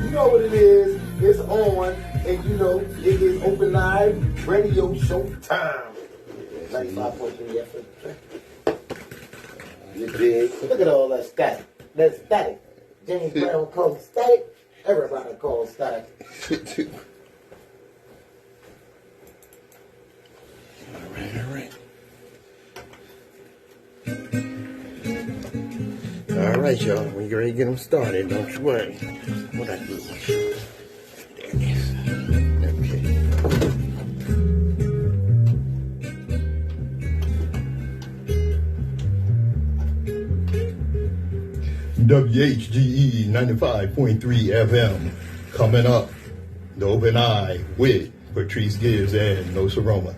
You know what it is. It's on, and you know, it is open live radio show time. 95.3 FM. You dig? Look at all that static. That's static. James Brown calls it static. Everybody calls static. All right, y'all. We ready to get them started. Don't you worry. What I do? There it is. Okay. WHGE 95.3 FM. Coming up, the Open Eye with Patrice, Gibbs, and Nsoromma.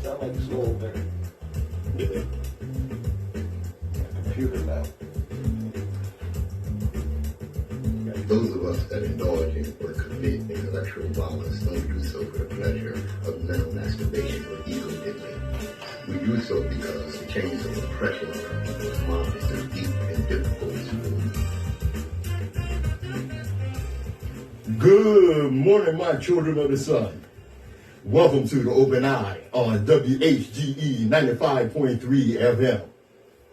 Sound like it's a little bit. Computer now. Those of us that indulge in or commit intellectual violence don't do so for the pleasure of mental masturbation or ego diddling. We do so because the chains of oppression on our people's mind is so deep and difficult to move. Good morning, my children of the sun. Welcome to the Open Eye on WHGE 95.3 FM,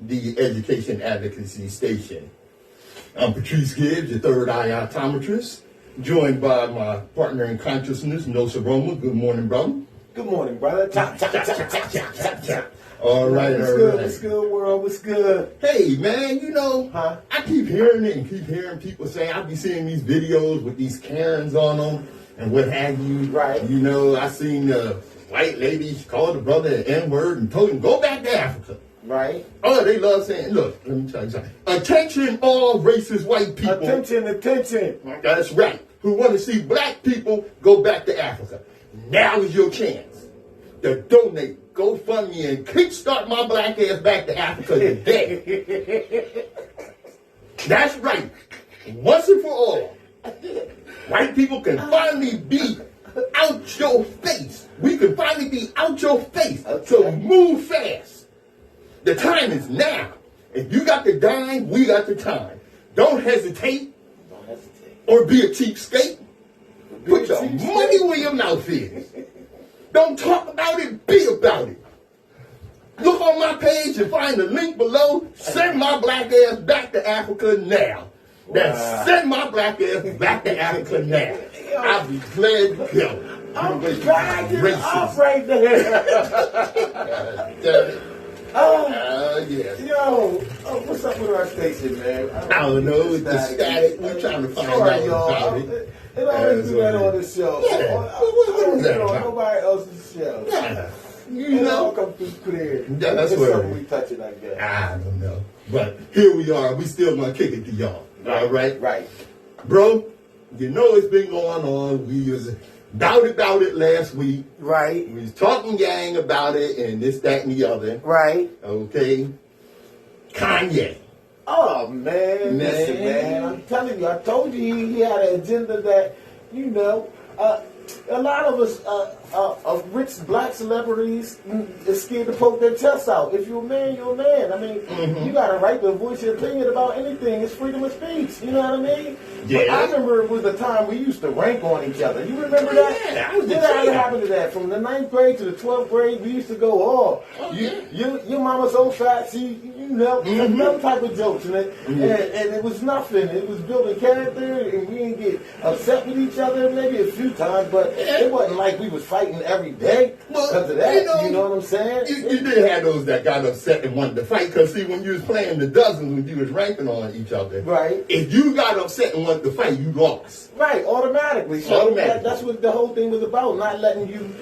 the education advocacy station. I'm Patrice Gibbs, your third eye optometrist, joined by my partner in consciousness, Nsoromma. Good morning, brother. Good morning, brother. Chop, chop, chop, chop, chop, chop, chop, chop. All right, What's all good? right. What's good, world? What's good? Hey, man, you know, Huh? I keep hearing it and keep hearing people say, I be seeing these videos with these Karens on them and what have you. Right. You know, I seen the white lady call the brother an N-word and told him, go back to Africa. Right. Oh, they love saying, look, let me tell you something. Attention all racist white people. Attention. That's right. Who want to see black people go back to Africa. Now is your chance to donate, GoFundMe, and kickstart my black ass back to Africa today. That's right. Once and for all. White people can finally be out your face. We can finally be out your face. So move fast. The time is now. If you got the dime, we got the time. Don't hesitate or be a cheapskate. Put your money where your mouth is. Don't talk about it, be about it. Look on my page and find the link below. Send my black ass back to Africa now. That's send my black ass back to Africa now. I'll be glad to go. I'm trying to get off right there. Yes. Yo, what's up with our station, man? I don't know, it's the static. We're trying to find out about it. It always do that on the show. Yeah. What is that about? on nobody else's show. Yeah. You know, come through clear. Yeah, that's it's what something we touch it, I guess. I don't know. But here we are. We still gonna kick it to y'all. All right? Right. Bro, you know it's been going on. We was about it last week. Right. We was talking gang about it and this, that, and the other. Right. Okay? Kanye. Oh, man. Listen, man. I'm telling you, I told you he had an agenda that, you know, A lot of us, rich black celebrities, is scared to poke their chests out. If you're a man, you're a man. I mean, you got a right to voice your opinion about anything. It's freedom of speech. You know what I mean? Yeah. But I remember it was the time we used to rank on each other. You remember that? Yeah, I was What happened to that? From the 9th grade to the 12th grade, we used to go, your mama's so fat, you know, some type of jokes. And it was nothing. It was building character, and we didn't get upset with each other maybe a few times, but it wasn't like we was fighting every day because of that. You know what I'm saying? You did have those that got upset and wanted to fight, because see, when you was playing the dozens, when you was ranking on each other, right? If you got upset and wanted to fight, you lost. Right, automatically. So that's what the whole thing was about, not letting you,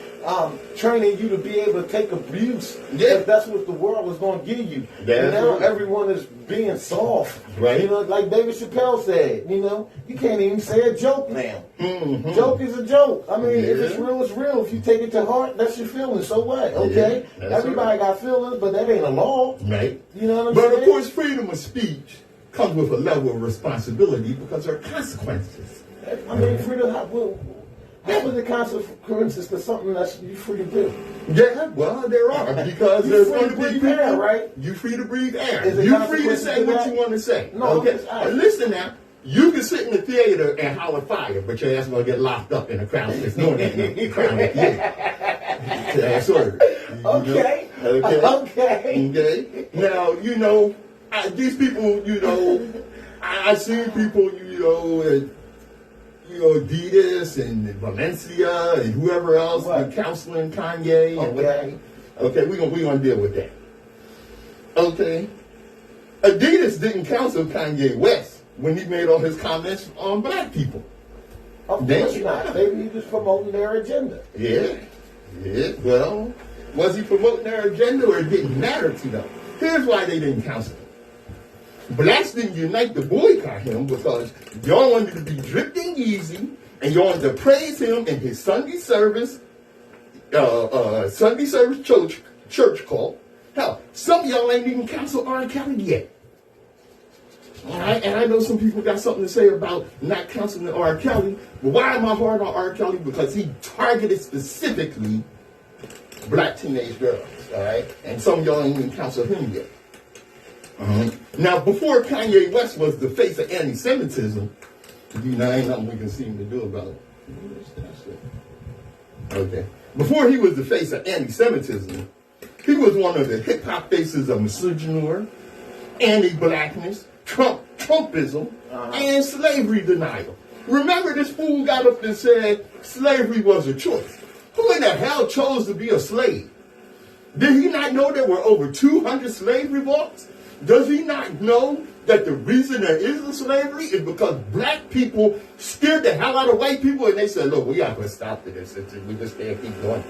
training you to be able to take abuse. Yeah. If that's what the world was going to give you. That's now right. everyone is being soft. Right. You know, like David Chappelle said, you know, you can't even say a joke now. Mm-hmm. Joke is a joke. I mean, if it's real, it's real. If you take it to heart, that's your feelings. So what? Okay? Yeah, everybody got feelings, but that ain't a law. Right. You know what I'm but saying? But of course, freedom of speech comes with a level of responsibility because there are consequences. I mean, freedom, how was the consequences to something that you free to do? Yeah, well, there are, because there's going to be people, air, right? You free to breathe air. Is it You free to say what that? you want to say. No, okay. And listen now, you can sit in the theater and holler fire, but your ass gonna get locked up in a crowd that's known that crowded theater. That's right. Okay. Okay. Now, you know, these people, you know, I see people, Adidas and Valencia and whoever else been counseling Kanye. Okay, we're gonna deal with that. Okay. Adidas didn't counsel Kanye West when he made all his comments on black people. Of course not. Maybe he was promoting their agenda. Yeah. Well, was he promoting their agenda, or it didn't matter to them? Here's why they didn't counsel him. Blacks didn't unite to boycott him because y'all wanted to be drifting easy, and y'all wanted to praise him in his Sunday service church cult. Hell, some of y'all ain't even counsel R. Kelly yet. All right, and I know some people got something to say about not counseling R. Kelly, but why am I hard on R. Kelly? Because he targeted specifically black teenage girls, all right? And some of y'all ain't even counsel him yet. Now, before Kanye West was the face of anti-Semitism, ain't nothing we can seem to do about it. Okay. Before he was the face of anti-Semitism, he was one of the hip-hop faces of misogyny, anti-blackness, Trumpism, and slavery denial. Remember, this fool got up and said slavery was a choice. Who in the hell chose to be a slave? Did he not know there were over 200 slave revolts? Does he not know that the reason there is a slavery is because black people scared the hell out of white people, and they said, look, we got to stop this. We just can't keep going.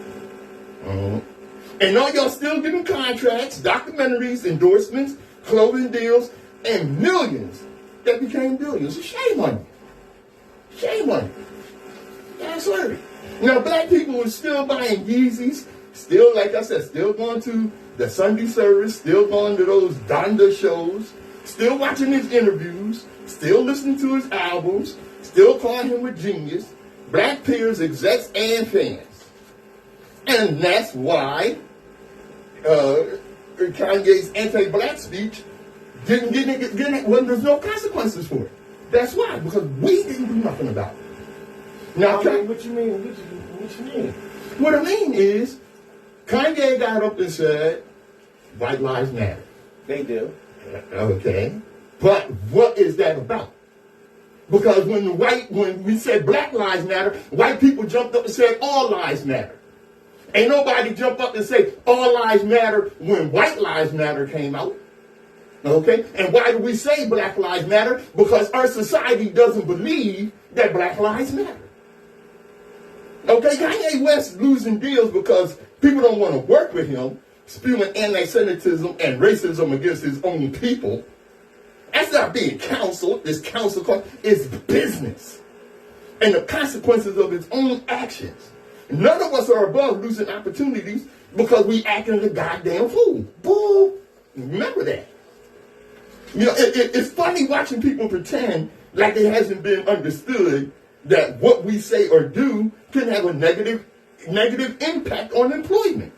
And now y'all still getting contracts, documentaries, endorsements, clothing deals, and millions that became billions. Shame on you. Shame on you. That's right. Now, black people are still buying Yeezys, still, like I said, still going to the Sunday service, still going to those Donda shows, still watching his interviews, still listening to his albums, still calling him a genius, black peers, execs, and fans. And that's why Kanye's anti-black speech didn't get it when there's no consequences for it. That's why, because we didn't do nothing about it. Now, what you mean? What you mean? What I mean is, Kanye got up and said, white lives matter. They do. Okay. But what is that about? Because when we said black lives matter, white people jumped up and said all lives matter. Ain't nobody jumped up and said all lives matter when white lives matter came out. Okay? And why do we say black lives matter? Because our society doesn't believe that black lives matter. Okay, Kanye West losing deals because people don't want to work with him, spewing anti-Semitism and racism against his own people. That's not being counseled. This counsel is business. And the consequences of his own actions. None of us are above losing opportunities because we acting like a goddamn fool. Boo! Remember that. You know, it's funny watching people pretend like it hasn't been understood that what we say or do can have a negative impact on employment.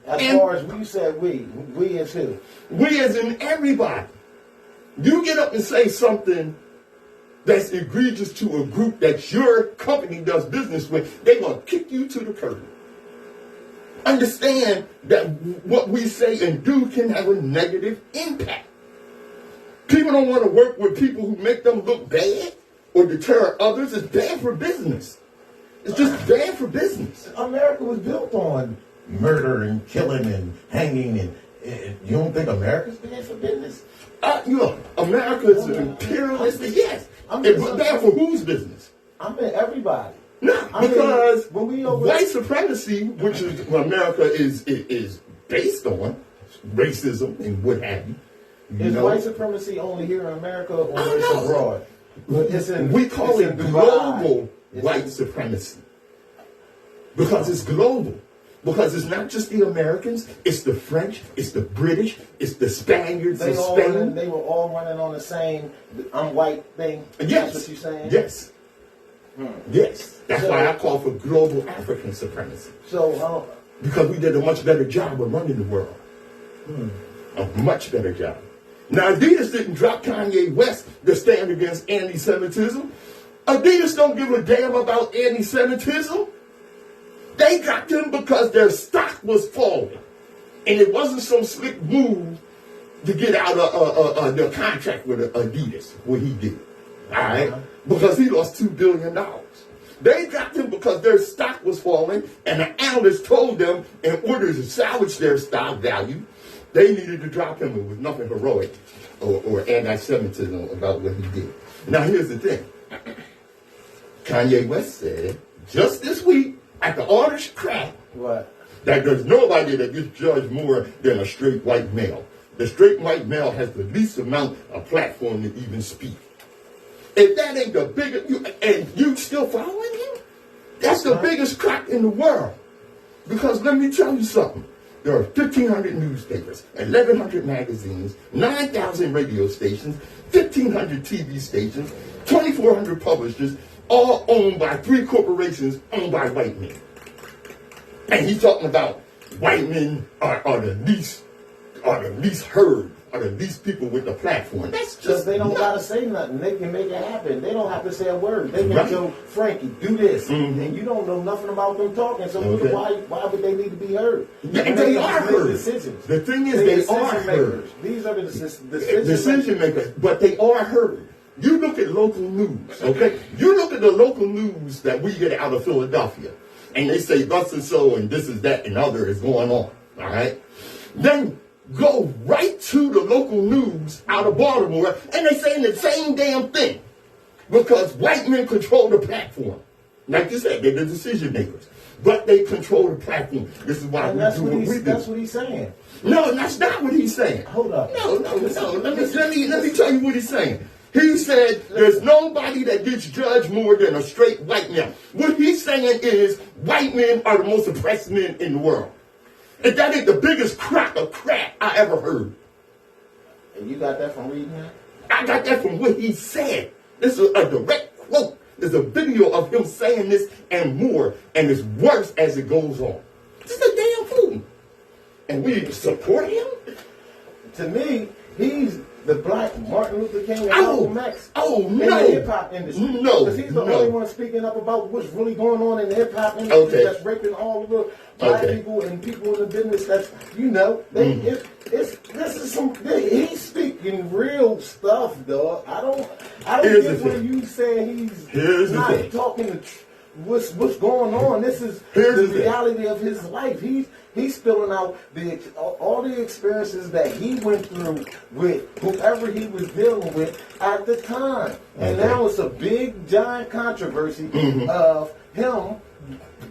As far as you said we as who? We as in everybody. You get up and say something that's egregious to a group that your company does business with, they're going to kick you to the curb. Understand that what we say and do can have a negative impact. People don't want to work with people who make them look bad or deter others. It's bad for business. It's just bad for business. America was built on murder and killing and hanging, and you don't think America's bad for business? America is an imperialistic, yes. It's bad for whose business? I mean everybody. No, because white supremacy, which is what America is based on, racism and what have you. Is white supremacy only here in America or it's abroad? We call it global white supremacy. Because it's global. Because it's not just the Americans, it's the French, it's the British, it's the Spaniards in Spain. They were all running on the same I'm white thing? Yes. That's what you're saying? Yes. Yes. That's why I call for global African supremacy. So, because we did a much better job of running the world. A much better job. Now, Adidas didn't drop Kanye West to stand against anti-Semitism. Adidas don't give a damn about anti-Semitism. They dropped him because their stock was falling. And it wasn't some slick move to get out of the contract with Adidas, what he did. All right? Because he lost $2 billion. They dropped him because their stock was falling, and the analysts told them in order to salvage their stock value, they needed to drop him. It was nothing heroic or anti-Semitism about what he did. Now, here's the thing. Kanye West said just this week, at the Orange Crack, that there's nobody that gets judged more than a straight white male. The straight white male has the least amount of platform to even speak. If that ain't the biggest, and you still following him, that's the biggest crack in the world. Because let me tell you something. There are 1,500 newspapers, 1,100 magazines, 9,000 radio stations, 1,500 TV stations, 2,400 publishers, all owned by 3 corporations owned by white men. And he's talking about white men are the least heard, are the least people with the platform. That's just they don't gotta say nothing. They can make it happen. They don't have to say a word. They can go, Frankie, do this, and you don't know nothing about them talking. So why would they need to be heard? They are heard. Decisions. The thing is, they are heard. These are the decision makers, but they are heard. You look at local news, okay? You look at the local news that we get out of Philadelphia, and they say thus and so, and this is that, and other is going on, all right? Then go right to the local news out of Baltimore, and they saying the same damn thing. Because white men control the platform. Like you said, they're the decision makers. But they control the platform. This is why we do what we do. That's what he's saying. No, that's not what he's saying. Hold up. No. Let me tell you what he's saying. He said there's nobody that gets judged more than a straight white man. What he's saying is white men are the most oppressed men in the world. And that ain't the biggest crock of crap I ever heard. And you got that from reading that? I got that from what he said. This is a direct quote. There's a video of him saying this and more, and it's worse as it goes on. This is a damn fool. And we support him? To me, he's the black Martin Luther King and Malcolm X in the hip-hop industry. No. Because he's the only one speaking up about what's really going on in the hip-hop industry that's raping all of the black people and people in the business that's, he's speaking real stuff, dog. I don't get when you say he's not talking the what's going on. This is the reality of his life. He's spilling out all the experiences that he went through with whoever he was dealing with at the time. And now it's a big, giant controversy of him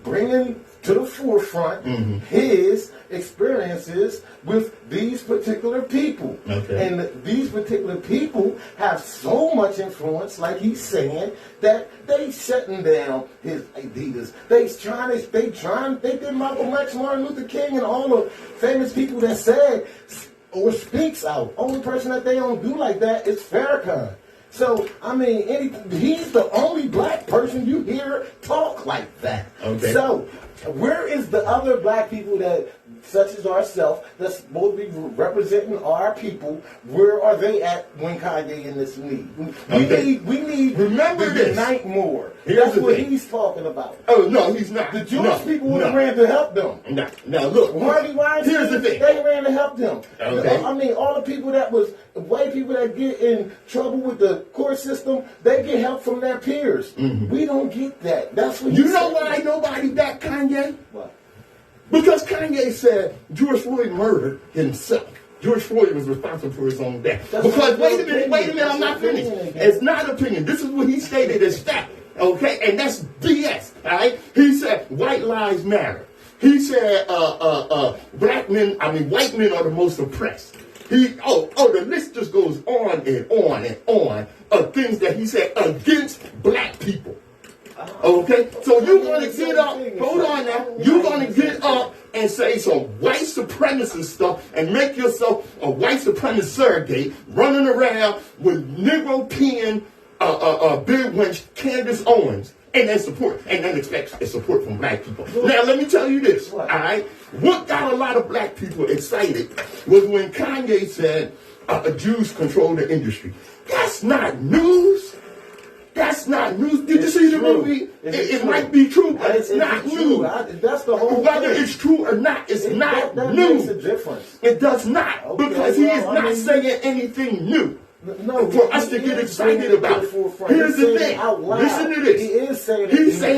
bringing to the forefront his experiences with these particular people. And these particular people have so much influence, like he's saying, that they shutting down his Adidas. They did Malcolm X, Martin Luther King, and all the famous people that said or speaks out. Only person that they don't do like that is Farrakhan. So, I mean, he's the only black person you hear talk like that. Okay. So, where is the other black people that, such as ourselves, that's supposed to be representing our people? Where are they at when Kanye in this league? We need Remember to this. unite more. Here's That's the what thing. he's talking about. Oh, no, he's not. The Jewish people would have ran to help them. No. Now, look. Harvey Weinstein, Here's the thing. they ran to help them. Okay. I mean, all the people white people that get in trouble with the court system, they get help from their peers. Mm-hmm. We don't get that. That's what You know why nobody backed Kanye? What? Because Kanye said George Floyd murdered himself. George Floyd was responsible for his own death. Because, wait a minute, I'm not finished. It's not opinion. This is what he stated as fact. Okay? And that's BS. All right? He said, white lives matter. He said, white men are the most oppressed. The list just goes on and on and on of things that he said against black people. Okay, so you're going to get up, hold on now, you're going to get up and say some white supremacist stuff and make yourself a white supremacist surrogate running around with Negro peeing big wench Candace Owens and then expect support from black people. Now, let me tell you this, all right? What got a lot of black people excited was when Kanye said Jews control the industry. That's not news. That's not news. Did you see the movie? It might be true, but it's not news. That's the whole Whether it's true or not, it's not news. That makes a difference. It does not, because he is not saying anything new. No, for us to get excited about. Here's the thing. Listen to this. He is saying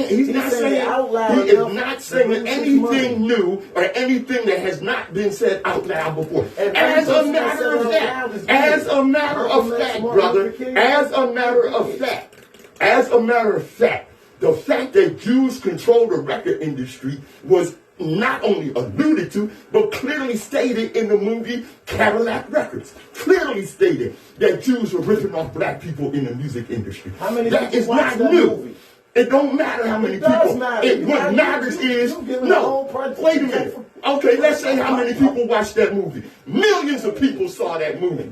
he's not saying out loud. He is not saying anything new or anything that has not been said out loud before. As a matter of fact, brother, as a matter of fact, the fact that Jews control the record industry was not only alluded to, but clearly stated in the movie Cadillac Records. Clearly stated that Jews were ripping off black people in the music industry. How many that people is watch not that new. movie? It don't matter how many It does people. matter. What matters is, no, wait a minute. Okay, let's say how many people watched that movie. Millions of people saw that movie.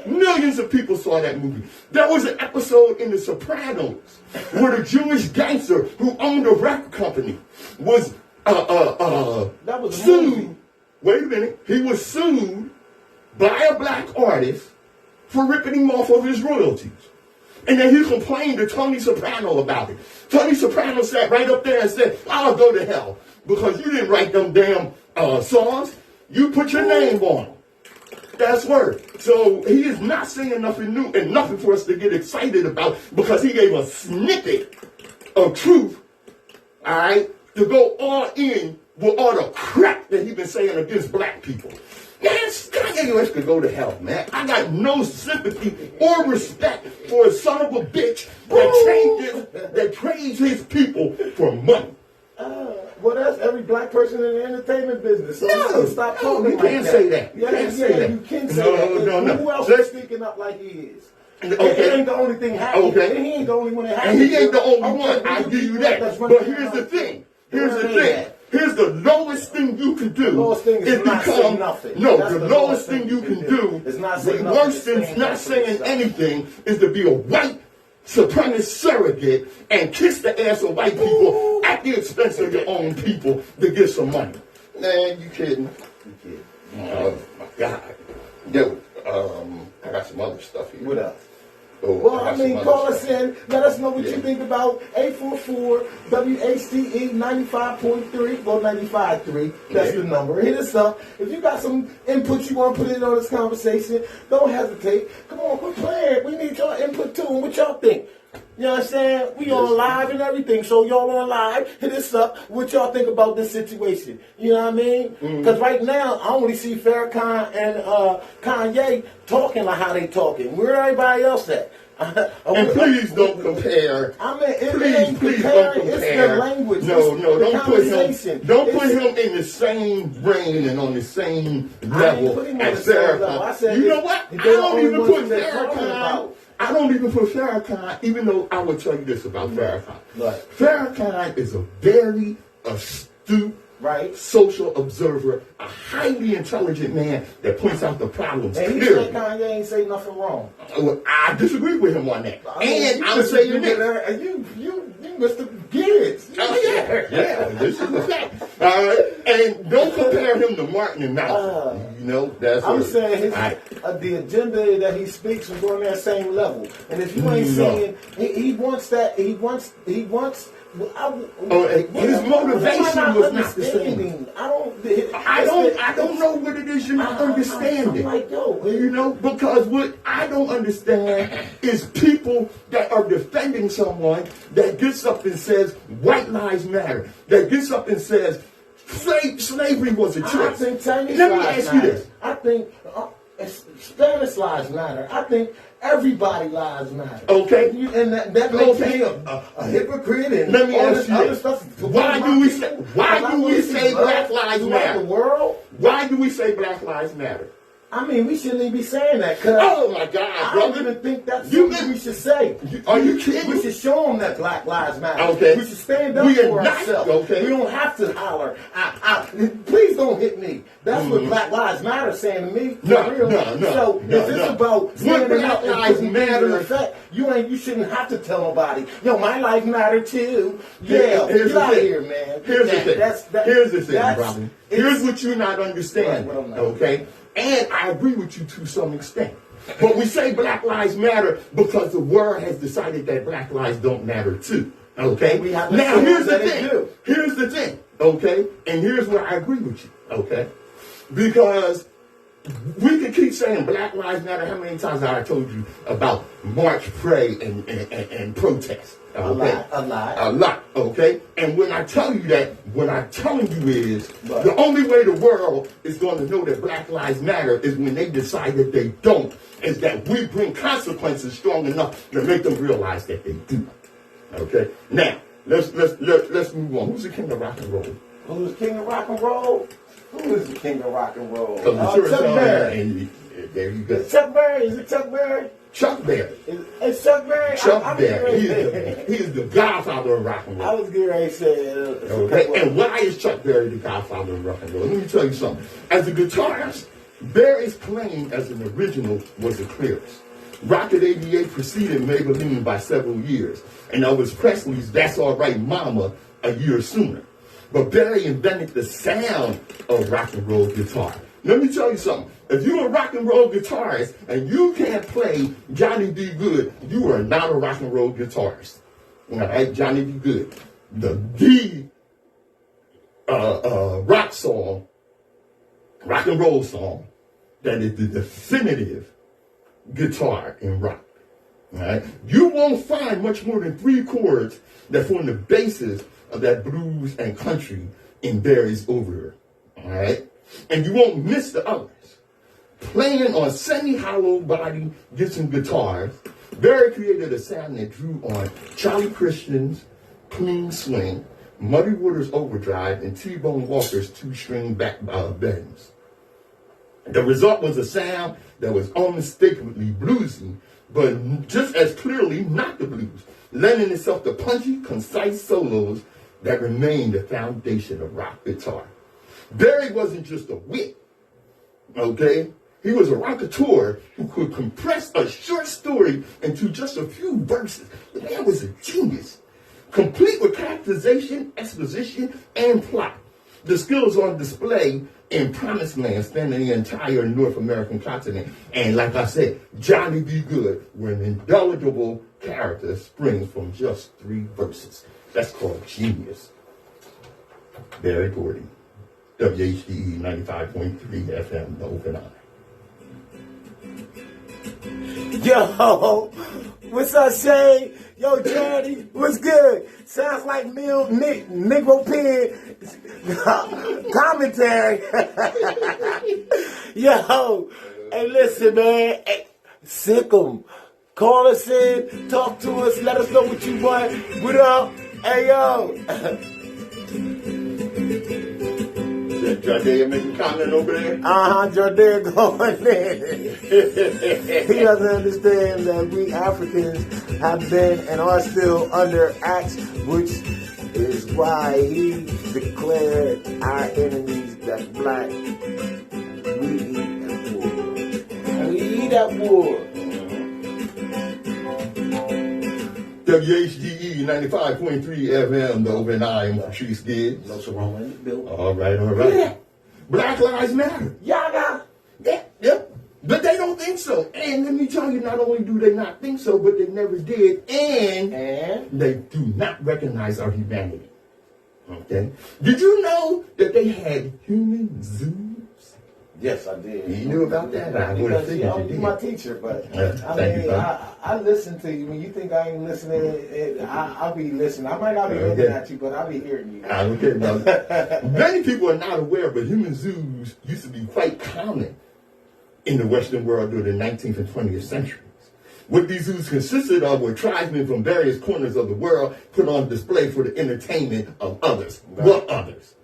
Millions of people saw that movie. There was an episode in The Sopranos where the Jewish gangster who owned a record company was that was sued. Wait a minute. He was sued by a black artist for ripping him off of his royalties. And then he complained to Tony Soprano about it. Tony Soprano sat right up there and said, I'll go to hell because you didn't write them damn songs. You put your name on them. That's word. So he is not saying nothing new and nothing for us to get excited about because he gave a snippet of truth, all right, to go all in with all the crap that he's been saying against black people. Man, Kanye West could go to hell, man. I got no sympathy or respect for a son of a bitch that trades his people for money. Well, that's every black person in the entertainment business. So No, stop talking you can't say that. Yeah, You can't say that. You can say that. No. Who else is speaking up like he is? Okay. He ain't the only thing happening. Okay. He ain't the only one that And happens. he ain't the only one. I give you that. But here's the thing. Here's the lowest thing you can do. The lowest thing is not saying nothing. No, That's the lowest thing you can do, is not saying worse than not saying anything, is to be a white supremacist surrogate and kiss the ass of white people at the expense of your own people to get some money. Man, you kidding? Oh my God. Yo, I got some other stuff here. What else? Oh, Well, I mean, call us in. Let us know what you think about 844 WHGE 95.3. Well, 95.3. That's the number. Hit us up. If you got some input you want to put in on this conversation, don't hesitate. Come on, quit playing. We need your input too. And what y'all think? You know what I'm saying? We on live and everything. So y'all on live, hit us up. What y'all think about this situation? You know what I mean? Because right now, I only see Farrakhan and Kanye talking like how they talking. Where everybody else at? And please don't compare. I mean, Please don't compare. It's the language. No, don't put him in the same brain and on the same level as Farrakhan. You know what? I don't even put Farrakhan, even though I will tell you this about Farrakhan. Right. Farrakhan is a very astute Right. social observer, a highly intelligent man that points out the problems And he clearly. said Kanye ain't say nothing wrong. I disagree with him on that. I mean, And you I'm just- saying you this. get- you Mr. Gibbs. Oh, yeah, this is a fact. All right, and don't compare him to Martin and Malcolm. That's. I'm what- saying his, I- the agenda that he speaks is on that same level. And if you ain't No. saying he wants that, he wants. His motivation was not the same. I don't know what it is you're not understanding. I'm like, yo, Because what I don't understand is people that are defending someone that gets up and says white lives matter, that gets up and says slavery was a I choice. think Chinese Let me lives ask you matter. this. I think Spanish lives matter. I think everybody lives matter. Okay. And that makes me a hypocrite and Let me all ask this you other this. stuff. Why do we say Black Lives throughout Matter? the world? Why do we say Black Lives Matter? I mean, we shouldn't even be saying that. Cause Oh my God, I brother! don't even think that's You something been- we should say. Are you kidding? We should show them that Black Lives Matter. Okay. We should stand up We are for not, ourselves. okay. We don't have to holler. Please don't hit me. That's what Black Lives Matter is saying to me. For No, real. no. So if it's about What standing Black up and Lives putting things in Matter- effect, you shouldn't have to tell nobody. Yo, my life matter too. Here's Get the out of thing. here, man. Here's the thing. Here's the thing, that's- brother. it's- Here's what you're not understanding, What I'm not. okay? And I agree with you to some extent. But we say Black Lives Matter because the world has decided that Black lives don't matter too. Okay? We have to Now show here's the that it thing. do. Here's the thing. Okay? And here's where I agree with you. Okay? Because we can keep saying Black Lives Matter. How many times have I told you about march, pray, and protest? Okay? A lot. A lot, okay? And when I tell you that, what I'm telling you is the only way the world is going to know that Black Lives Matter is when they decide that they don't, is that we bring consequences strong enough to make them realize that they do. Okay? Now, let's move on. Who's the king of rock and roll? Who's king of rock and roll? Who is the king of rock and roll? Chuck Berry. And there you go. Chuck Berry? Is it Chuck Berry? Chuck Berry. It's Chuck Berry? Chuck Berry. He is the godfather of rock and roll. I was getting ready to say Okay, and why is Chuck Berry the godfather of rock and roll? Let me tell you something. As a guitarist, Berry's claim as an original was the clearest. Rocket 88 preceded Maybelline by several years, and Elvis Presley's That's All Right Mama a year sooner. But Berry invented the sound of rock and roll guitar. Let me tell you something. If you're a rock and roll guitarist and you can't play Johnny B. Good, you are not a rock and roll guitarist. All right, Johnny B. Good. The rock song, rock and roll song, that is the definitive guitar in rock. All right, you won't find much more than 3 chords that form the basis of that blues and country in Berry's overture. All right, and you won't miss the others. Playing on semi-hollow body Gibson guitars, Berry created a sound that drew on Charlie Christian's Clean Swing, Muddy Waters Overdrive, and T-Bone Walker's 2-string back bends. The result was a sound that was unmistakably bluesy, but just as clearly not the blues, lending itself to punchy, concise solos that remain the foundation of rock guitar. Berry wasn't just a wit, okay? He was a raconteur who could compress a short story into just a few verses. The man was a genius, complete with characterization, exposition, and plot. The skills on display in Promised Land spanning the entire North American continent. And like I said, Johnny B. Good, where an indelible character springs from just 3 verses. That's called genius. Barry Gordy, WHGE 95.3 FM, The Open Eye. Yo, what's up, Shay? Yo, Johnny, what's good? Sounds like Negro Pig commentary. Yo, hey, listen, man. Hey, sick 'em. Call us in, talk to us, let us know what you want. What up? Hey, yo. Jardine making comment over there? Jardine going in. He doesn't understand that we Africans have been and are still under axe, which is why he declared our enemies that's black, we eat that wood. And we eat that wood. WHGE 95.3 FM, the open eye, and Patrice Gibbs. Nsoromma in the building. All right, all right. Yeah. Black Lives Matter. Y'all got Yeah. But they don't think so. And let me tell you, not only do they not think so, but they never did. And they do not recognize our humanity. Okay? Did you know that they had human zoos? Yes, I did. You knew about that? I would have figured you You're did. my teacher, but Thank you, I listen to you. When you think I ain't listening, I'll be listening. I might not be looking at you, but I'll be hearing you. I don't care about that. Many people are not aware, but human zoos used to be quite common in the Western world during the 19th and 20th centuries. What these zoos consisted of were tribesmen from various corners of the world put on display for the entertainment of others. Right. What others?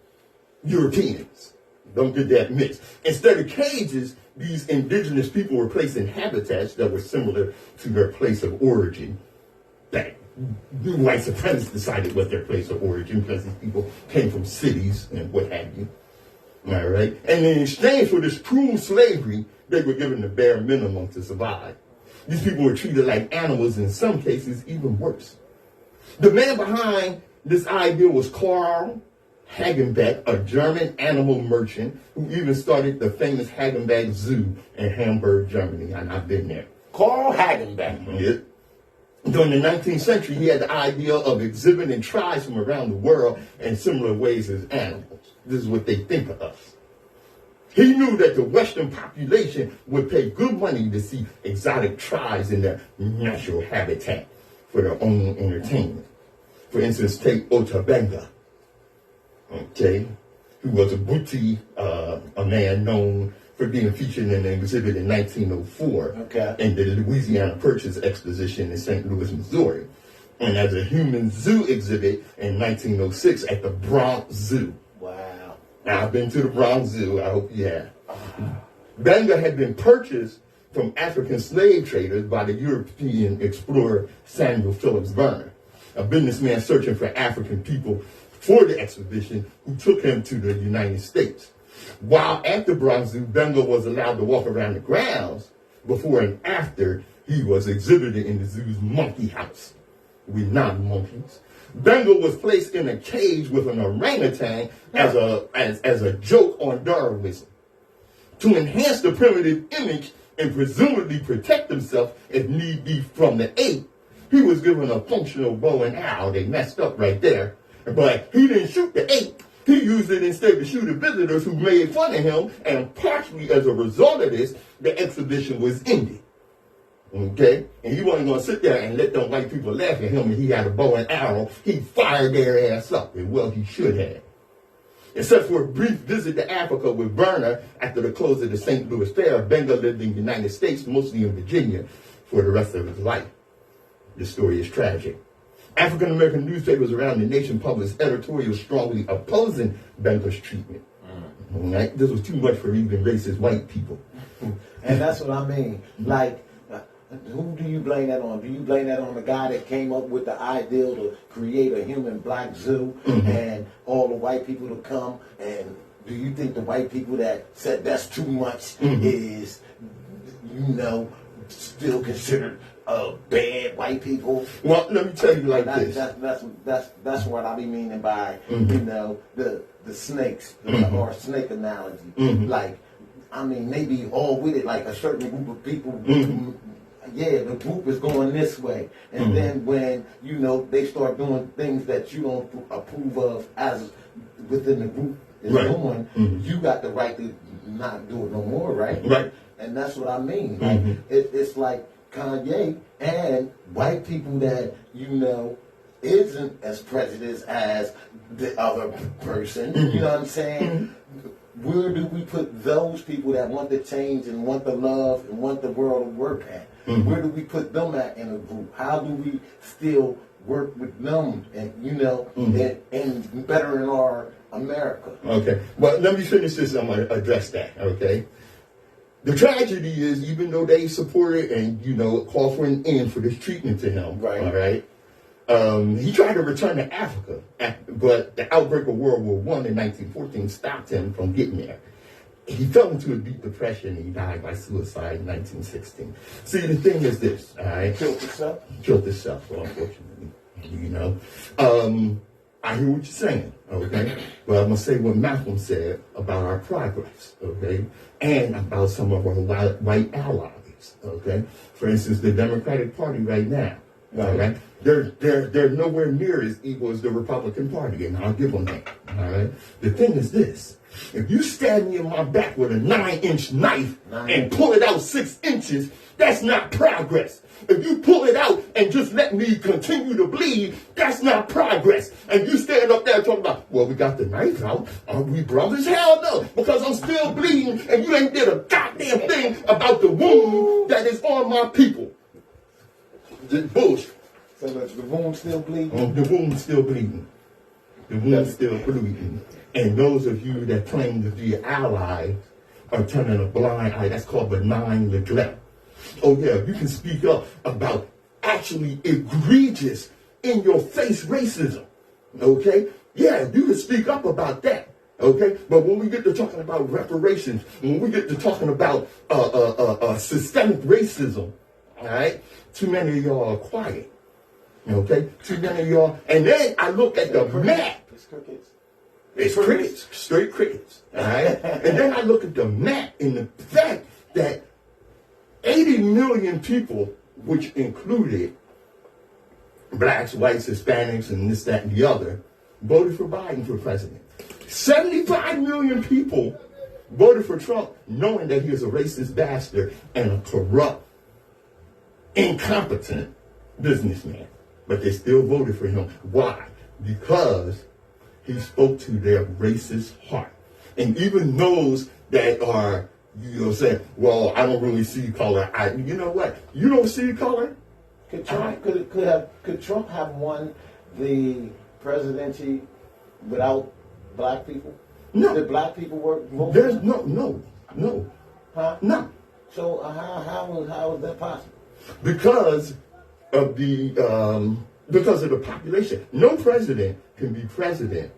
Europeans. Don't get that mixed. Instead of cages, these indigenous people were placed in habitats that were similar to their place of origin. That white supremacists decided what their place of origin, because these people came from cities and what have you. All right? And in exchange for this cruel slavery, they were given the bare minimum to survive. These people were treated like animals, in some cases even worse. The man behind this idea was Karl Hagenbeck, a German animal merchant who even started the famous Hagenbeck Zoo in Hamburg, Germany. And I've been there. Karl Hagenbeck. Yeah. During the 19th century, he had the idea of exhibiting tribes from around the world in similar ways as animals. This is what they think of us. He knew that the Western population would pay good money to see exotic tribes in their natural habitat for their own entertainment. For instance, take Otabenga, okay, who was a Buti, a man known for being featured in an exhibit in 1904 in the Louisiana Purchase Exposition in St. Louis, Missouri, and as a human zoo exhibit in 1906 at the Bronx Zoo. Wow. Now, I've been to the Bronx Zoo. I hope you have. Benga had been purchased from African slave traders by the European explorer Samuel Phillips Verner, a businessman searching for African people for the exhibition, who took him to the United States. While at the Bronx Zoo, Benga was allowed to walk around the grounds. Before and after, he was exhibited in the zoo's monkey house with non-monkeys. Benga was placed in a cage with an orangutan as a joke on Darwinism. To enhance the primitive image and presumably protect himself, if need be, from the ape, he was given a functional bow and arrow. They messed up right there. But he didn't shoot the ape. He used it instead to shoot the visitors who made fun of him, and partially as a result of this, the exhibition was ended. Okay? And he wasn't going to sit there and let them white people laugh at him and he had a bow and arrow. He fired their ass up, and well, he should have. Except for a brief visit to Africa with Verner after the close of the St. Louis Fair, Benga lived in the United States, mostly in Virginia, for the rest of his life. This story is tragic. African-American newspapers around the nation published editorials strongly opposing Benga's treatment. Right? This was too much for even racist white people. And that's what I mean. Like, who do you blame that on? Do you blame that on the guy that came up with the ideal to create a human black zoo and all the white people to come? And do you think the white people that said that's too much is, still considered bad white people? Well, let me tell you like this. That's what I be meaning by the snakes or snake analogy. Like, I mean, maybe all with it, like a certain group of people. The group is going this way, and then when they start doing things that you don't approve of as within the group is doing, you got the right to not do it no more, right? Right. And that's what I mean. Like it's like Kanye and white people that isn't as prejudiced as the other person. You know what I'm saying? Where do we put those people that want the change and want the love and want the world to work at? Where do we put them at in a group? How do we still work with them and and better in our America? Okay. Well, let me finish this. I'm going to address that. Okay. The tragedy is, even though they supported and call for an end for this treatment to him, right? All right. He tried to return to Africa, but the outbreak of World War I in 1914 stopped him from getting there. He fell into a deep depression and he died by suicide in 1916. See, the thing is this, all right? Killed himself? Killed himself, well, unfortunately, you know. I hear what you're saying, okay? But I'm going to say what Malcolm said about our progress, okay? And about some of our white allies, okay? For instance, the Democratic Party right now, all right? They're nowhere near as evil as the Republican Party, and I'll give them that, all right? The thing is this. If you stab me in my back with a 9-inch knife and pull it out 6 inches, that's not progress. If you pull it out and just let me continue to bleed, that's not progress. And you stand up there talking about, well, we got the knife out. Are we brothers? Hell no, because I'm still bleeding and you ain't did a goddamn thing about the wound that is on my people. The bullshit. So the wound still bleeding? The wound's still bleeding. The wound's still bleeding. And those of you that claim to be allies are turning a blind eye. That's called benign neglect. Oh yeah, you can speak up about actually egregious, in your face racism. Okay? Yeah, you can speak up about that. Okay? But when we get to talking about reparations, when we get to talking about systemic racism, all right, too many of y'all are quiet. Okay? Too many of y'all. And then I look at the map. It's crickets. It's crickets, straight crickets, all right? And then I look at the map and the fact that 80 million people, which included blacks, whites, Hispanics, and this, that, and the other, voted for Biden for president. 75 million people voted for Trump knowing that he was a racist bastard and a corrupt, incompetent businessman. But they still voted for him. Why? Because he spoke to their racist heart. And even those that are, you know, saying, well, I don't really see color. You know what? You don't see color? Could Trump have won the presidency without black people? No. Did black people vote? There's no. Huh? No. So how is that possible? Because of the population. No president can be president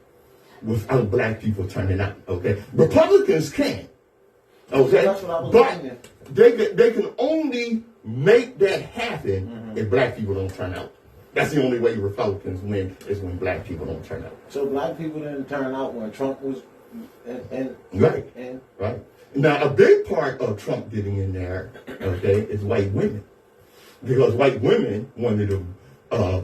without black people turning out. Okay, Republicans can. Okay, That's what I was but thinking. they can only make that happen if black people don't turn out. That's the only way Republicans win, is when black people don't turn out. So black people didn't turn out when Trump was, Right. And Right. Now, a big part of Trump getting in there, okay, is white women, because white women, one of the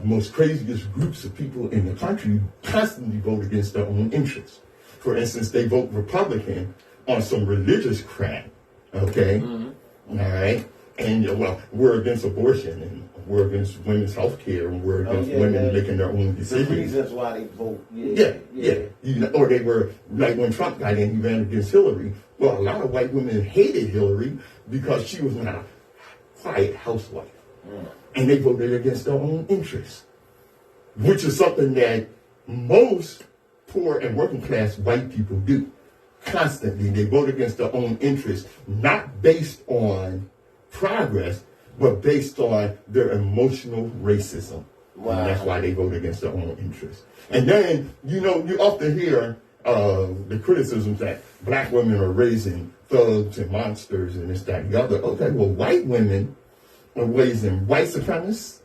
most craziest groups of people in the country, constantly vote against their own interests. For instance, they vote Republican on some religious crap, okay? All right? And, well, we're against abortion, and we're against women's health care, and we're against women making their own decisions. The reasons why they vote. Yeah. You know, or they were, like when Trump got in, he ran against Hillary. Well, a lot of white women hated Hillary because she was not a quiet housewife. And they voted against their own interests, which is something that most poor and working class white people do constantly. They vote against their own interests, not based on progress, but based on their emotional racism. Wow. And that's why they vote against their own interests. And then, you know, you often hear the criticisms that black women are raising thugs and monsters and this, that, and the other. Okay, well, white women are raising white supremacists,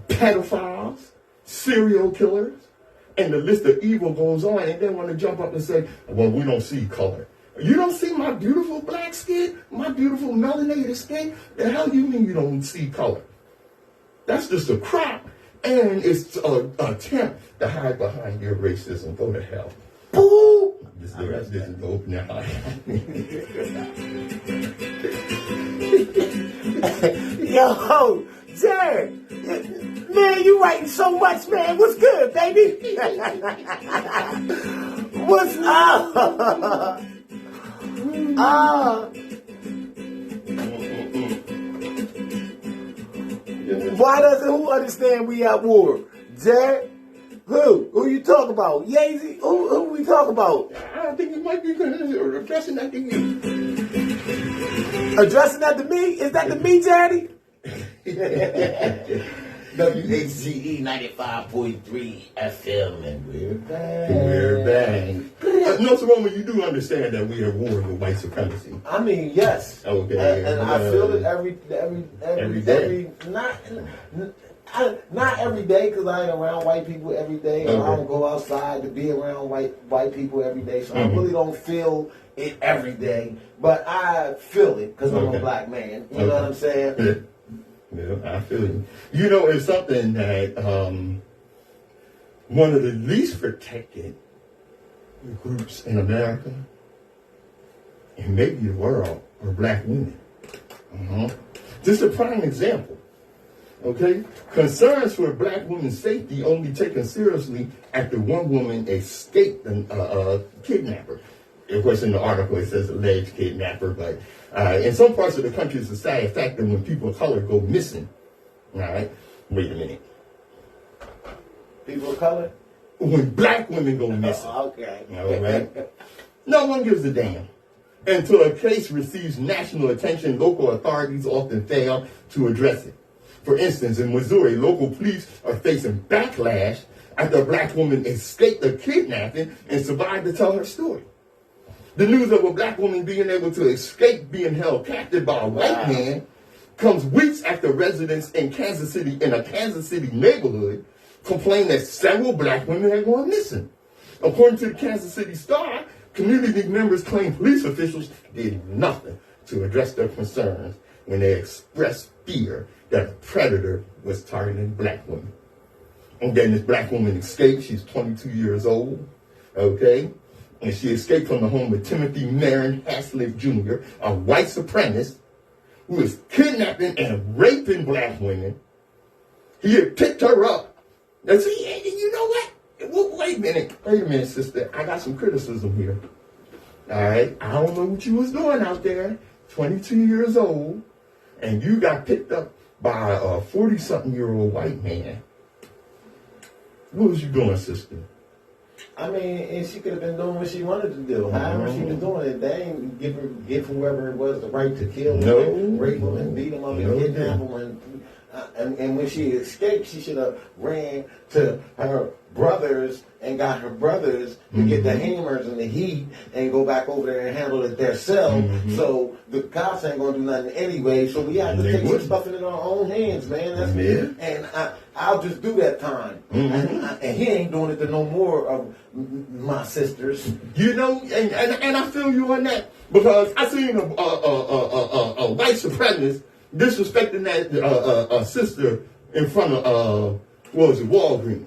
pedophiles, serial killers, and the list of evil goes on, and they want to jump up and say, well, we don't see color. You don't see my beautiful black skin, my beautiful melanated skin? The hell you mean you don't see color? That's just a crap, and it's an attempt to hide behind your racism. Go to hell. Boo! This is open your eye. Yo, Jared, man, you writing so much, man. What's good, baby? What's up? Why doesn't who understand we at war? Jared? Who you talking about? Yeezy? Who we talking about? I don't think you might be addressing that to you. Addressing that to me? Is that to me, Daddy? WHGE 95.3 FM, and we're back. We're back. Nsoromma, you do understand that we are at war with white supremacy. I mean, yes. Okay. And I feel it every day. Not every day, because I ain't around white people every day. Okay. I don't go outside to be around white people every day, so I really don't feel it every day. But I feel it because I'm a black man. You know what I'm saying? Yeah. Yeah, I feel you. You know, it's something that one of the least protected groups in America, and maybe the world, are black women. Just a prime example. Okay? Concerns for black women's safety only taken seriously after one woman escaped a kidnapper. Of course, in the article it says alleged kidnapper, but in some parts of the country it's a sad fact that when people of color go missing, all right, wait a minute. People of color? When black women go missing, Okay. all right, no one gives a damn. Until a case receives national attention, local authorities often fail to address it. For instance, in Missouri, local police are facing backlash after a black woman escaped a kidnapping and survived to tell her story. The news of a black woman being able to escape being held captive by a white man comes weeks after residents in a Kansas City neighborhood complained that several black women had gone missing. According to the Kansas City Star, community members claim police officials did nothing to address their concerns when they expressed fear that a predator was targeting black women. And then this black woman escaped. She's 22 years old, okay? And she escaped from the home of Timothy Marin Haslip Jr., a white supremacist who was kidnapping and raping black women. He had picked her up. Now see, you know what? Wait a minute, sister. I got some criticism here. All right? I don't know what you was doing out there, 22 years old, and you got picked up by a 40-something-year-old white man. What was you doing, sister? I mean, and she could have been doing what she wanted to do. However she was doing it, they ain't give whoever it was the right to kill them, rape them, and beat them up and kidnap them. And when she escaped, she should have ran to her brothers and got her brothers to get the hammers and the heat and go back over there and handle it themselves. So the cops ain't gonna do nothing anyway. So we have to take some stuff in our own hands, man. And I'll just do that time. And he ain't doing it to no more of my sisters. You know, and I feel you on that because I seen a white supremacist disrespecting that sister in front of Walgreens.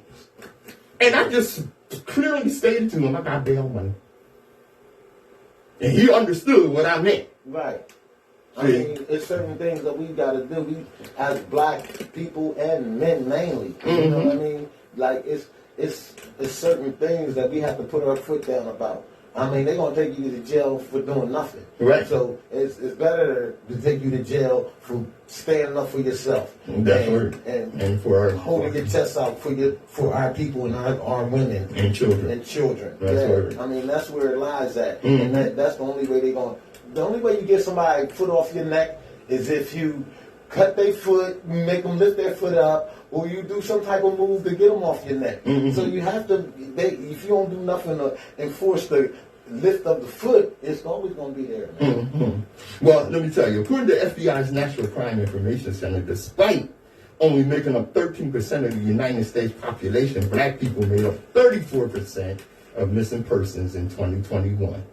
And I just clearly stated to him, I got bail money. And he understood what I meant. Right. I mean, it's certain things that we got to do. We, as black people and men mainly, you know what I mean? Like, it's certain things that we have to put our foot down about. I mean, they're going to take you to jail for doing nothing. Right. So it's better to take you to jail for standing up for yourself. And for holding your chest out for our people and our women. And children. That's I mean, that's where it lies at. And that's the only way the only way you get somebody foot off your neck is if you cut their foot, make them lift their foot up, or you do some type of move to get them off your neck. So you have to, if you don't do nothing to enforce the lift of the foot, it's always going to be there, man. Well, let me tell you, according to FBI's National Crime Information Center, despite only making up 13% of the United States population, black people made up 34% of missing persons in 2021.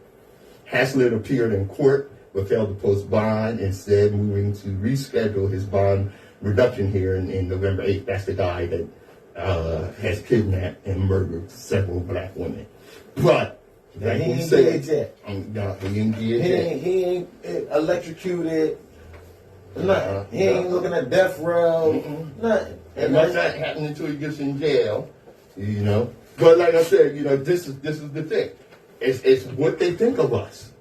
Haslett appeared in court but failed to post bond, instead moving to reschedule his bond reduction hearing in November 8th. That's the guy that has kidnapped and murdered several black women. But like he we ain't said, he ain't electrocuted. Nothing. He ain't looking at death row. Nothing. And that's not happening until he gets in jail, you know. But like I said, you know, this is the thing. It's what they think of us.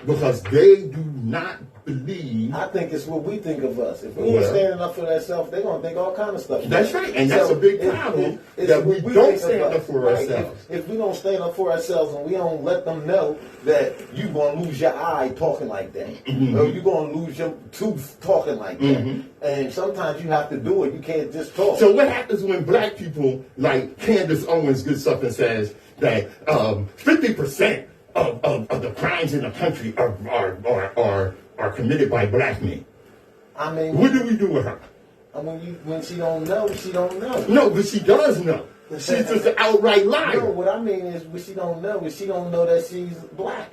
because they do not believe. I think it's what we think of us. If we ain't standing up for ourselves, they're going to think all kind of stuff. That's right, and that's a big problem, that we don't stand up for ourselves. If we don't stand up for ourselves and we don't let them know that you're going to lose your eye talking like that, or you're going to lose your tooth talking like that, and sometimes you have to do it. You can't just talk. So what happens when black people like Candace Owens gets up and says that 50% of the crimes in the country are committed by black men? I mean, what do we do with her? When she don't know, she don't know. No, but she does know. She's just an outright liar. No, what I mean is, what she don't know is she don't know that she's black.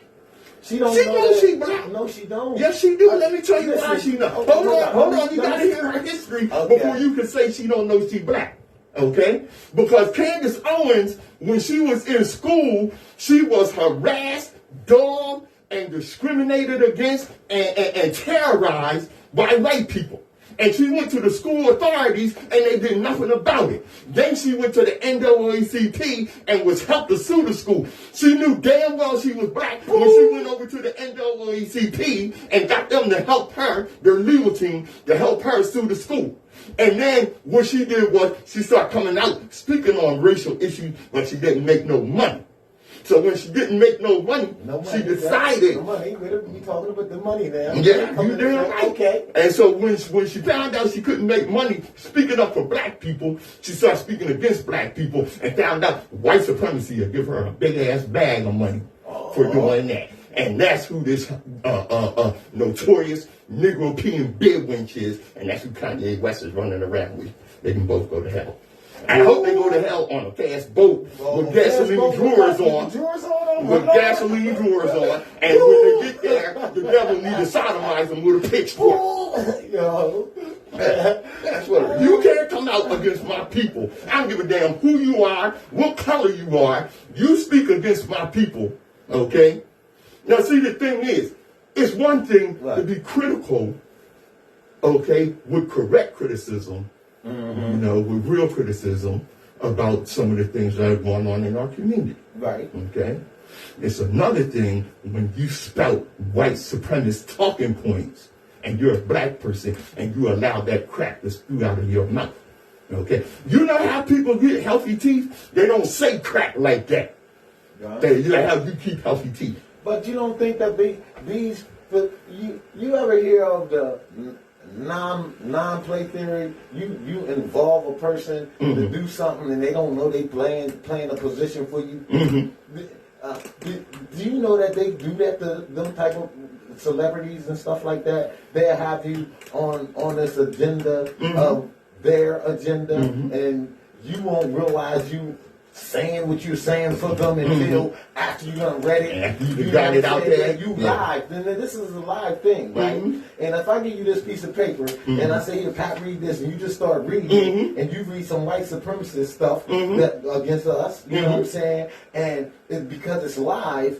She knows she's black. No, she don't. Yes, she do. Let me tell you why she knows. Hold on. You gotta hear her history before you can say she don't know she black. Okay? Because Candace Owens, when she was in school, she was harassed, dogged, and discriminated against and terrorized by white people. And she went to the school authorities and they did nothing about it. Then she went to the NAACP and was helped to sue the school. She knew damn well she was black when she went over to the NAACP and got them to help her, their legal team, to help her sue the school. And then what she did was she started coming out speaking on racial issues, but she didn't make no money. So when she didn't make no money, she decided. No money. We talking about the money now. Yeah, you damn right. Okay. And so when she found out she couldn't make money speaking up for black people, she started speaking against black people and found out white supremacy would give her a big ass bag of money for doing that. And that's who this notorious Negro-peeing bidwinch is, and that's who Kanye West is running around with. They can both go to hell. I hope they go to hell on a fast boat with gasoline drawers on. With gasoline drawers on. And when they get there, the devil need to sodomize them with a pitchfork. That's what. You can't come out against my people. I don't give a damn who you are, what color you are. You speak against my people, okay? Now, see, the thing is, it's one thing to be critical, okay, with correct criticism, you know, with real criticism about some of the things that are going on in our community. Right. Okay? It's another thing when you spout white supremacist talking points and you're a black person and you allow that crap to spew out of your mouth. Okay? You know how people get healthy teeth? They don't say crap like that. They like how you keep healthy teeth. But you don't think that you ever hear of the non-play theory? You involve a person to do something and they don't know they playing a position for you. Do you know that they do that to them type of celebrities and stuff like that? They'll have you on this agenda of their agenda, and you won't realize you saying what you're saying for them until after you done read it. You got it out there. You live. Then this is a live thing, right? And if I give you this piece of paper and I say, here, Pat, read this, and you just start reading it, and you read some white supremacist stuff that against us, you know what I'm saying? And it's because it's live,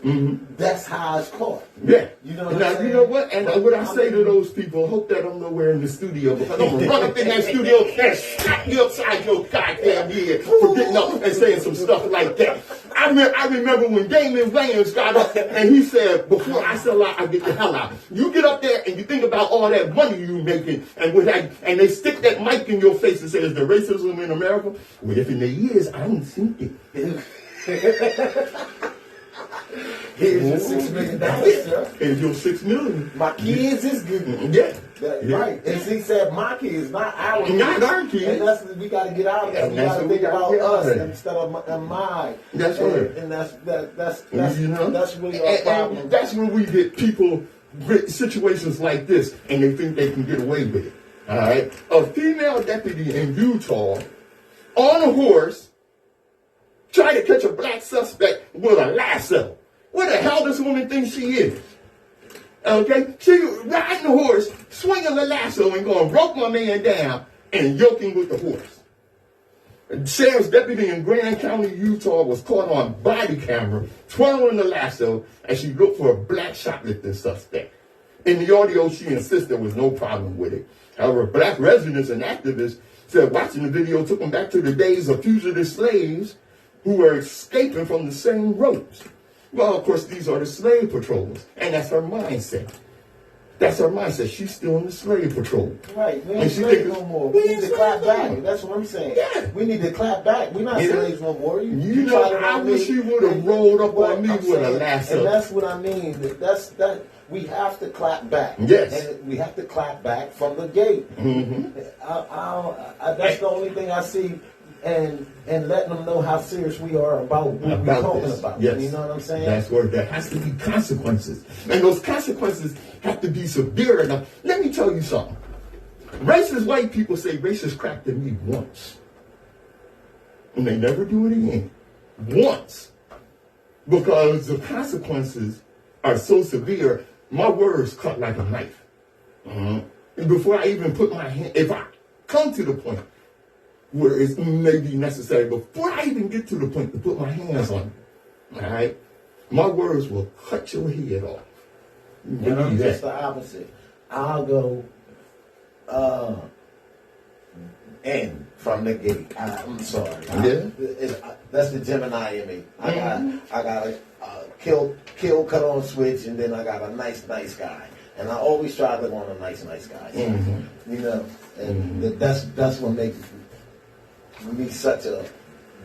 that's how it's caught. Yeah. You know what now, I'm saying? you know what? And what I say to those people, hope that I'm nowhere in the studio, because I'm going to run up in that studio and slap you upside your goddamn head for getting up and saying some stuff like that. I remember when Damon Wayans got up and he said, before I sell out, I get the hell out. You get up there and you think about all that money you making, and they stick that mic in your face and say, is there racism in America? Well, if there is, I don't see it. Here's your $6 million, sir. Here's your $6 million. My kids is good. Yeah. Right. And he said, my kids, not our kids. Not our kids. And we got to get out of that. We got to think about us instead of mine. That's right. And that's really our problem. And that's when we get people with situations like this, and they think they can get away with it. All right. A female deputy in Utah on a horse tried to catch a black suspect with a lasso. What the hell does this woman think she is? Okay? She riding the horse, swinging the lasso and going, rope my man down and yoking with the horse. A sheriff's deputy in Grand County, Utah was caught on body camera twirling the lasso as she looked for a black shoplifting suspect. In the audio, she insists there was no problem with it. However, black residents and activists said watching the video took them back to the days of fugitive slaves who were escaping from the same ropes. Well, of course, these are the slave patrols, and that's her mindset. That's her mindset. She's still in the slave patrol. Right. We And ain't she slaves think- no more. We We ain't need to clap slaves no back. more. That's what I'm saying. Yeah. We need to clap back. We're not Yeah. slaves no more. You know, tried it I on wish me, you would have and rolled up what on me I'm with a saying, lasso. And that's what I mean. That we have to clap back. Yes. And we have to clap back from the gate. Mm-hmm. That's the only thing I see. And letting them know how serious we are about what we're talking this. about. Yes. You know what I'm saying? That's where there has to be consequences. And those consequences have to be severe enough. Let me tell you something. Racist white people say racist crap to me once. And they never do it again. Once. Because the consequences are so severe, my words cut like a knife. And before I even put my hand, if I come to the point where it may be necessary, before I even get to the point to put my hands on you, all right, my words will cut your head off. And I'm Believe just that. the opposite. I'll go in from the gate. I'm sorry. That's the Gemini in me. I got a kill, cut on switch, and then I got a nice guy. And I always try to live on a nice guy. You know, and that's what makes me such a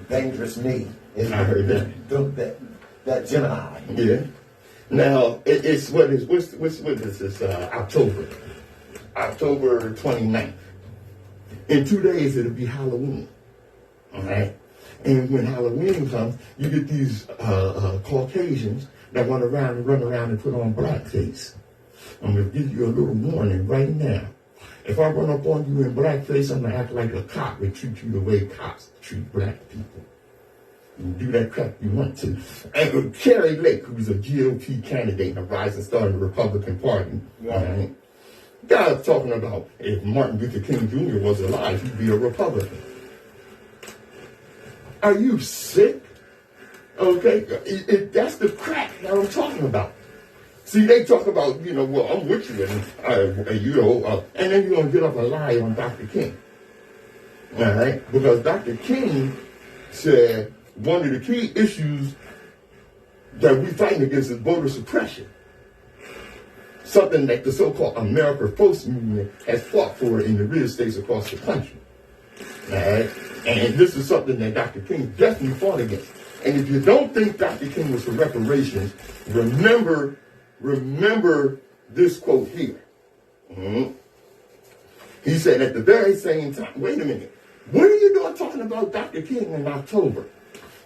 dangerous me. Is I heard that. That Gemini. Yeah. Now it's what is this? It's October 29th. In 2 days it'll be Halloween. All right. And when Halloween comes, you get these Caucasians that run around and put on blackface. I'm gonna give you a little warning right now. If I run up on you in blackface, I'm gonna act like a cop and treat you the way cops treat black people. You do that crap you want to. And Kerry Lake, who's a GOP candidate, a rising star in the Republican Party, right? Guy's talking about if Martin Luther King Jr. was alive, he'd be a Republican. Are you sick? Okay, that's the crap that I'm talking about. See, they talk about, well, I'm with you, and then you're going to get up and lie on Dr. King. All right? Because Dr. King said one of the key issues that we're fighting against is voter suppression. Something that the so-called America First movement has fought for in the real states across the country. All right? And this is something that Dr. King definitely fought against. And if you don't think Dr. King was for reparations, remember this quote here. He said at the very same time, wait a minute, what are you doing talking about Dr. King in October?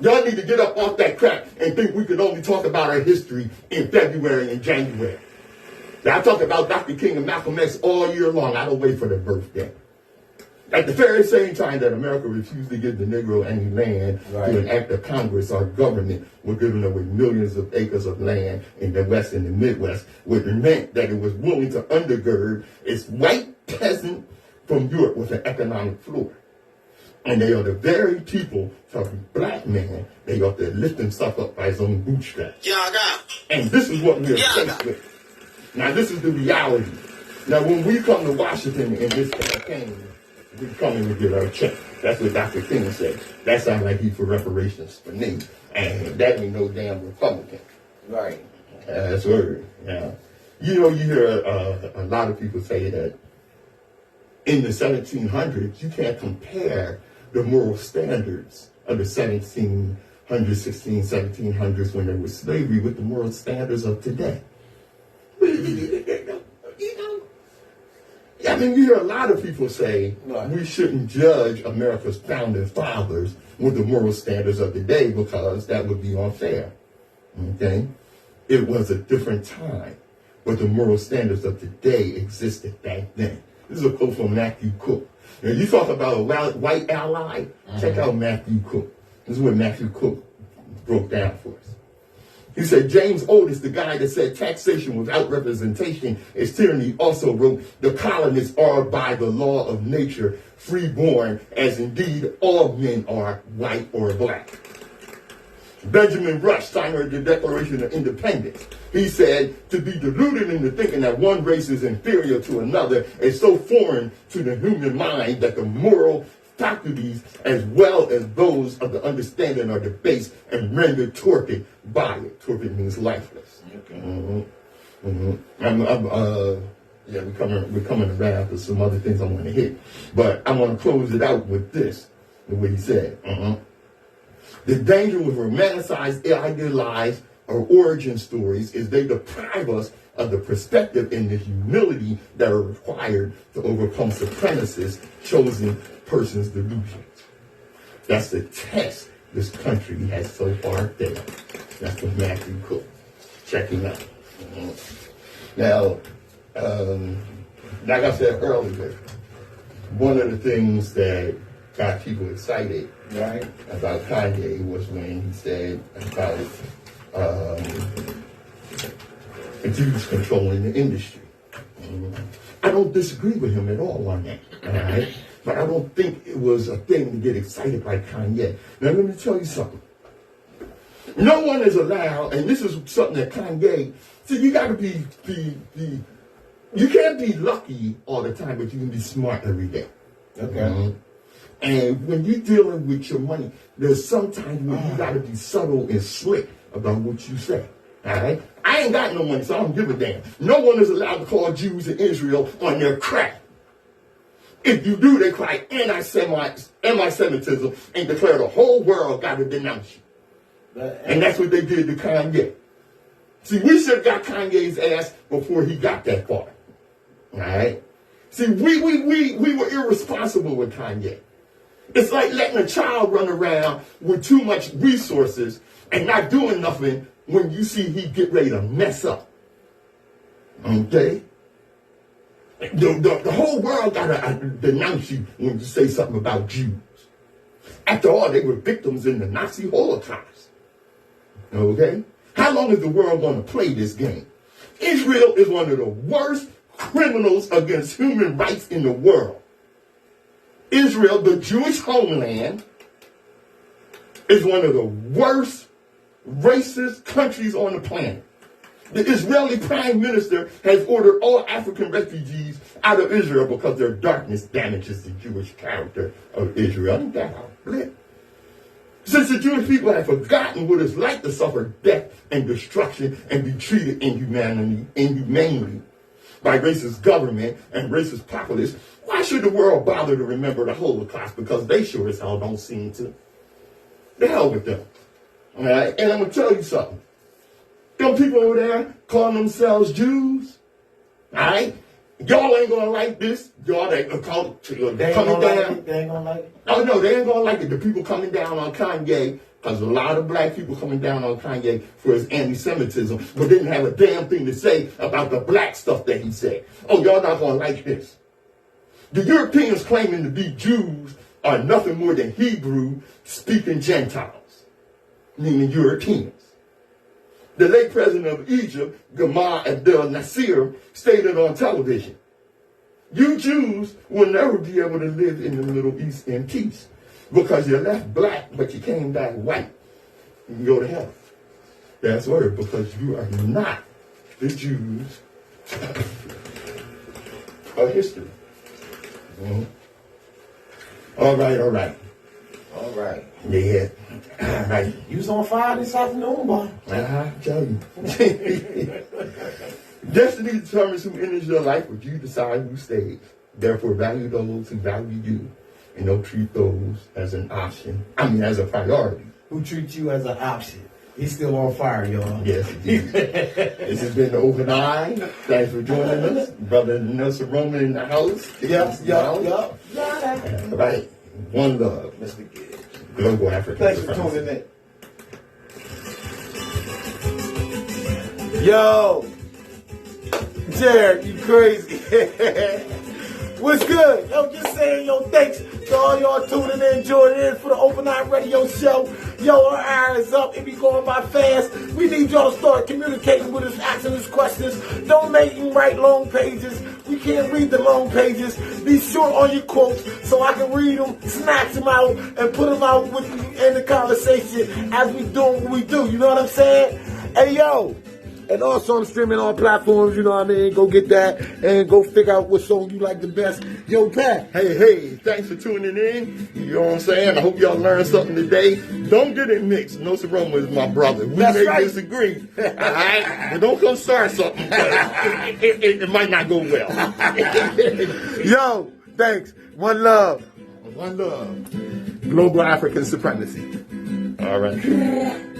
Y'all need to get up off that crap and think we could only talk about our history in February and January. I talk about Dr. King and Malcolm X all year long. I don't wait for their birthday. At the very same time that America refused to give the Negro any land to an act of Congress, our government was giving away millions of acres of land in the West and the Midwest, which meant that it was willing to undergird its white peasant from Europe with an economic floor. And they are the very people telling black man they ought to lift himself up by his own bootstraps. And this is what we're faced with. Now, this is the reality. Now, when we come to Washington in this campaign, we come in to get our check. That's what Dr. King said. That sounds like he's for reparations for me. And that ain't no damn Republican. Right. That's word. Yeah. You hear a lot of people say that in the 1700s, you can't compare the moral standards of the 1700s, 1700s when there was slavery with the moral standards of today. I mean, you hear a lot of people say we shouldn't judge America's founding fathers with the moral standards of today because that would be unfair. Okay? It was a different time, but the moral standards of today existed back then. This is a quote from Matthew Cook. Now, you talk about a white ally, check out Matthew Cook. This is what Matthew Cook broke down for us. He said, James Otis, the guy that said taxation without representation is tyranny, also wrote, the colonists are by the law of nature freeborn, as indeed all men are, white or black. Benjamin Rush, signer of the Declaration of Independence, he said, to be deluded into thinking that one race is inferior to another is so foreign to the human mind that the moral faculties as well as those of the understanding are debased and rendered torpid by it. Torpid means lifeless. Okay. Yeah, we're coming around to some other things I want to hit, but I want to close it out with this, the way he said. The danger with romanticized, idealized, or origin stories is they deprive us of the perspective and the humility that are required to overcome supremacist, chosen persons' delusions. That's the test this country has so far failed. That's what Matthew Cook. Check him out. Now, like I said earlier, one of the things that got people excited about Kanye was when he said about Jews controlling the industry. I don't disagree with him at all on that, all right? But I don't think it was a thing to get excited by Kanye. Now, let me tell you something. No one is allowed, and this is something that Kanye, see, you got to be, you can't be lucky all the time, but you can be smart every day. Okay. And when you're dealing with your money, there's sometimes when you got to be subtle and slick about what you say. All right? I ain't got no money, so I don't give a damn. No one is allowed to call Jews in Israel on their crap. If you do, they cry anti-Semitism and declare the whole world got to denounce you. And that's what they did to Kanye. See, we should have got Kanye's ass before he got that far. All right? See, we were irresponsible with Kanye. It's like letting a child run around with too much resources and not doing nothing when you see he get ready to mess up. Okay? The whole world got to denounce you when you say something about Jews. After all, they were victims in the Nazi Holocaust. Okay? How long is the world going to play this game? Israel is one of the worst criminals against human rights in the world. Israel, the Jewish homeland, is one of the worst racist countries on the planet. The Israeli prime minister has ordered all African refugees out of Israel because their darkness damages the Jewish character of Israel. Ain't that a blip? Since the Jewish people have forgotten what it's like to suffer death and destruction and be treated inhumanely by racist government and racist populists, why should the world bother to remember the Holocaust? Because they sure as hell don't seem to. The hell with them. All right? And I'm going to tell you something. Them people over there calling themselves Jews, all right? Y'all ain't going to like this. Y'all that coming down. They ain't going to like it? Oh, no, they ain't going to like it. The people coming down on Kanye, because a lot of black people coming down on Kanye for his anti-Semitism, but didn't have a damn thing to say about the black stuff that he said. Oh, y'all not going to like this. The Europeans claiming to be Jews are nothing more than Hebrew-speaking Gentiles, meaning Europeans. The late president of Egypt, Gamal Abdel Nasser, stated on television, "You Jews will never be able to live in the Middle East in peace because you left black, but you came back white. You can go to hell." That's word, because you are not the Jews of history. All right. Yeah. All right. You was on fire this afternoon, boy. I tell you. Destiny determines who enters your life, but you decide who stays. Therefore, value those who value you, and don't treat those as an option. As a priority. Who treats you as an option? He's still on fire, y'all. Yes, indeed. This has been the Open Eye. Thanks for joining us. Brother Nsoromma in the house. Yup. All right. One love. Mr. Gibbs. Global African. Thanks for tuning in. Yo, Jared, you crazy. What's good? Yo, just saying, thanks to all y'all tuning in, joining in for the Open Eye Radio Show. Yo, our hour is up. It be going by fast. We need y'all to start communicating with us, asking us questions. Don't make them write long pages. We can't read the long pages. Be short on your quotes so I can read them, snatch them out, and put them out with you in the conversation as we doing what we do. You know what I'm saying? Hey, yo, And also I'm streaming on platforms, you know what I mean? Go get that and go figure out what song you like the best. Yo, Pat. Hey, thanks for tuning in. You know what I'm saying? I hope y'all learned something today. Don't get it mixed. Nsoromma is my brother. We That's may right. disagree. All right? But don't come start something. It might not go well. Yo, thanks. One love. One love. Global African supremacy. All right.